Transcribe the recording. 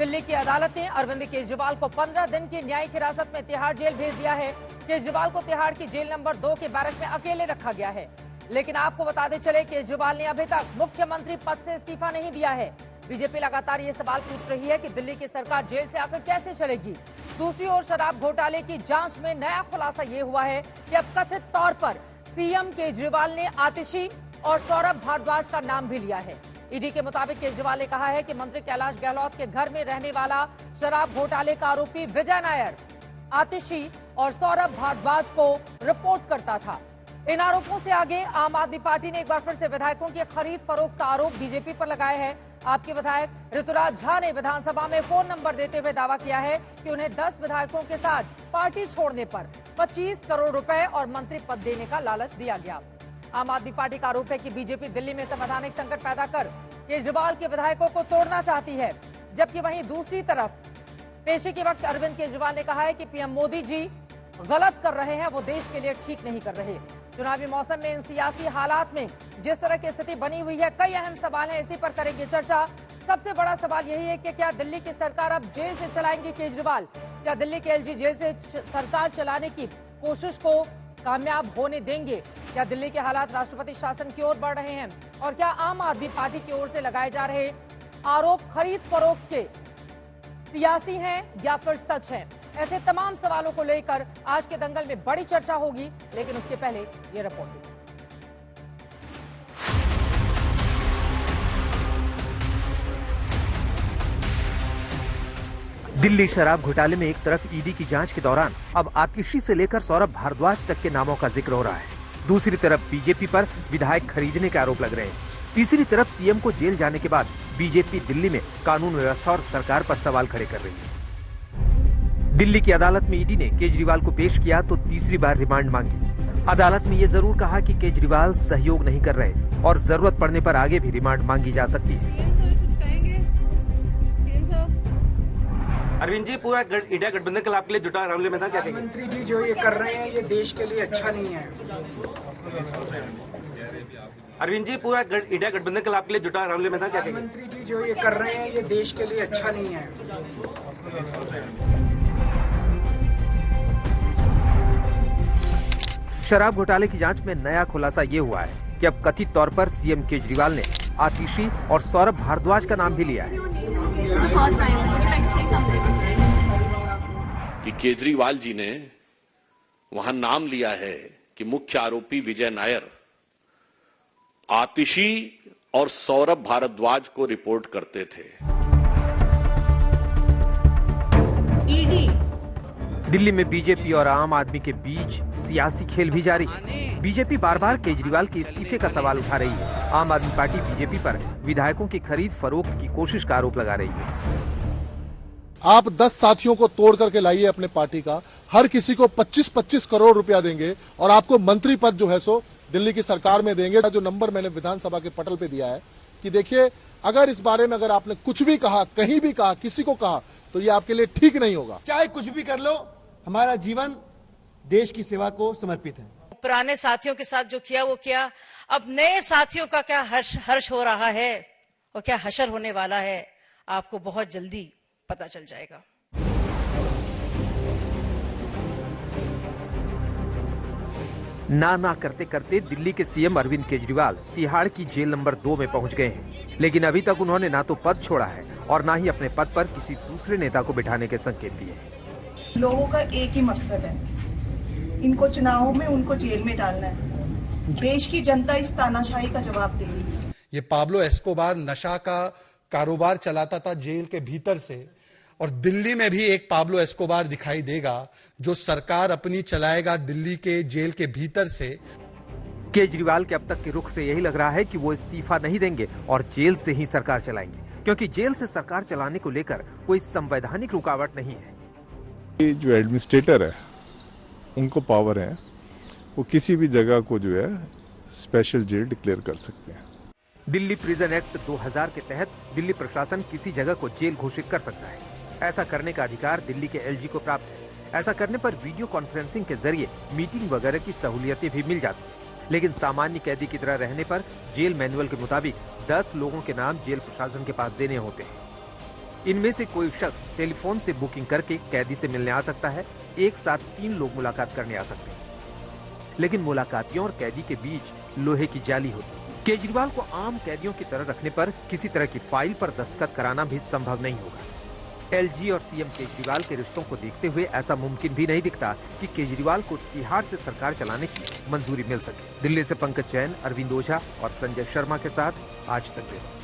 दिल्ली की अदालत ने अरविंद केजरीवाल को 15 दिन की न्यायिक हिरासत में तिहाड़ जेल भेज दिया है। केजरीवाल को तिहाड़ की जेल नंबर 2 के बैरक में अकेले रखा गया है। लेकिन आपको बताते चले, केजरीवाल ने अभी तक मुख्यमंत्री पद से इस्तीफा नहीं दिया है। बीजेपी लगातार ये सवाल पूछ रही है कि दिल्ली की सरकार जेल से आकर कैसे चलेगी। दूसरी ओर शराब घोटाले की जांच में नया खुलासा ये हुआ है कि अब कथित तौर पर सीएम केजरीवाल ने आतिशी और सौरभ भारद्वाज का नाम भी लिया है। ईडी के मुताबिक केजरीवाल ने कहा है कि मंत्री कैलाश गहलोत के घर में रहने वाला शराब घोटाले का आरोपी विजय नायर आतिशी और सौरभ भारद्वाज को रिपोर्ट करता था। इन आरोपों से आगे आम आदमी पार्टी ने एक बार फिर से विधायकों की खरीद फरोख्त का आरोप बीजेपी पर लगाया है। आपके विधायक ऋतुराज झा ने विधानसभा में फोन नंबर देते हुए दावा किया है कि उन्हें 10 विधायकों के साथ पार्टी छोड़ने पर 25 करोड़ रुपए और मंत्री पद देने का लालच दिया गया। आम आदमी पार्टी का आरोप है कि बीजेपी दिल्ली में संवैधानिक संकट पैदा कर केजरीवाल के विधायकों को तोड़ना चाहती है। जबकि वहीं दूसरी तरफ पेशी के वक्त अरविंद केजरीवाल ने कहा है कि पीएम मोदी जी गलत कर रहे हैं, वो देश के लिए ठीक नहीं कर रहे। चुनावी मौसम में इन सियासी हालात में जिस तरह की स्थिति बनी हुई है, कई अहम सवाल हैं, इसी पर करेंगे चर्चा। सबसे बड़ा सवाल यही है कि क्या दिल्ली की सरकार अब जेल से चलाएंगे केजरीवाल? क्या दिल्ली के एलजी जेल से सरकार चलाने की कोशिश को कामयाब होने देंगे? क्या दिल्ली के हालात राष्ट्रपति शासन की ओर बढ़ रहे हैं? और क्या आम आदमी पार्टी की ओर से लगाए जा रहे आरोप खरीद फरोख्त के सियासी हैं या फिर सच है? ऐसे तमाम सवालों को लेकर आज के दंगल में बड़ी चर्चा होगी, लेकिन उसके पहले ये रिपोर्ट। दिल्ली शराब घोटाले में एक तरफ ईडी की जांच के दौरान अब आतिशी से लेकर सौरभ भारद्वाज तक के नामों का जिक्र हो रहा है। दूसरी तरफ बीजेपी पर विधायक खरीदने के आरोप लग रहे हैं। तीसरी तरफ सीएम को जेल जाने के बाद बीजेपी दिल्ली में कानून व्यवस्था और सरकार पर सवाल खड़े कर रही है। दिल्ली की अदालत में ईडी ने केजरीवाल को पेश किया तो तीसरी बार रिमांड मांगी। अदालत में ये जरूर कहा कि केजरीवाल सहयोग नहीं कर रहे और जरूरत पड़ने पर आगे भी रिमांड मांगी जा सकती है। अरविंद जी, पूरा इंडिया गठबंधन कल आपके लिए जुटा मामले में था, क्या कहेंगे? मंत्री जी जो ये कर रहे हैं ये देश के लिए अच्छा नहीं है। अरविंद जी, पूरा इंडिया गठबंधन कल आपके लिए जुटा मामले में था, क्या कहेंगे? मंत्री जी जो ये कर रहे हैं ये देश के लिए अच्छा नहीं है। शराब घोटाले की जांच में नया खुलासा ये हुआ है कि अब कथित तौर पर सीएम केजरीवाल ने आतिशी और सौरभ भारद्वाज का नाम भी लिया है। कि केजरीवाल जी ने वहां नाम लिया है कि मुख्य आरोपी विजय नायर आतिशी और सौरभ भारद्वाज को रिपोर्ट करते थे। ईडी दिल्ली में बीजेपी और आम आदमी के बीच सियासी खेल भी जारी है। बीजेपी बार बार केजरीवाल के इस्तीफे का सवाल उठा रही है। आम आदमी पार्टी बीजेपी पर विधायकों की खरीद फरोख्त की कोशिश का आरोप लगा रही है। आप 10 साथियों को तोड़ करके लाइए अपने पार्टी का, हर किसी को 25-25 करोड़ रुपया देंगे और आपको मंत्री पद जो है सो दिल्ली की सरकार में देंगे। जो नंबर मैंने विधानसभा के पटल पे दिया है कि देखिए, अगर इस बारे में अगर आपने कुछ भी कहा, कहीं भी कहा, किसी को कहा, तो ये आपके लिए ठीक नहीं होगा। चाहे कुछ भी कर लो, हमारा जीवन देश की सेवा को समर्पित है। पुराने साथियों के साथ जो किया वो किया, अब नए साथियों का क्या हर्ष हो रहा है और क्या हशर होने वाला है, आपको बहुत जल्दी पता चल जाएगा। ना करते करते दिल्ली के सीएम अरविंद केजरीवाल तिहाड़ की जेल नंबर 2 में पहुंच गए हैं। लेकिन अभी तक उन्होंने ना तो पद छोड़ा है और ना ही अपने पद पर किसी दूसरे नेता को बिठाने के संकेत दिए हैं। लोगों का एक ही मकसद है, इनको चुनावों में उनको जेल में डालना है। देश की जनता इस तानाशाही का जवाब देगी। ये पाब्लो एस्कोबार नशा का कारोबार चलाता था जेल के भीतर से, और दिल्ली में भी एक पाब्लो एस्कोबार दिखाई देगा जो सरकार अपनी चलाएगा दिल्ली के जेल के भीतर से। केजरीवाल के अब तक के रुख से यही लग रहा है कि वो इस्तीफा नहीं देंगे और जेल से ही सरकार चलाएंगे, क्योंकि जेल से सरकार चलाने को लेकर कोई संवैधानिक रुकावट नहीं है। जो एडमिनिस्ट्रेटर है उनको पावर है, वो किसी भी जगह को जो है स्पेशल जेल डिक्लेयर कर सकते हैं। दिल्ली प्रिजन एक्ट 2000 के तहत दिल्ली प्रशासन किसी जगह को जेल घोषित कर सकता है। ऐसा करने का अधिकार दिल्ली के एलजी को प्राप्त है। ऐसा करने पर वीडियो कॉन्फ्रेंसिंग के जरिए मीटिंग वगैरह की सहूलियतें भी मिल जाती हैं। लेकिन सामान्य कैदी की तरह रहने पर जेल मैनुअल के मुताबिक 10 लोगों के नाम जेल प्रशासन के पास देने होते हैं। इनमें से कोई शख्स टेलीफोन से बुकिंग करके कैदी से मिलने आ सकता है। एक साथ 3 लोग मुलाकात करने आ सकते हैं, लेकिन मुलाकातियों और कैदी के बीच लोहे की जाली होती है। केजरीवाल को आम कैदियों की तरह रखने पर किसी तरह की फाइल पर दस्तखत कराना भी संभव नहीं होगा। एलजी और सीएम केजरीवाल के रिश्तों को देखते हुए ऐसा मुमकिन भी नहीं दिखता कि केजरीवाल को तिहाड़ से सरकार चलाने की मंजूरी मिल सके। दिल्ली से पंकज जैन, अरविंद ओझा और संजय शर्मा के साथ आज तक ब्यूरो।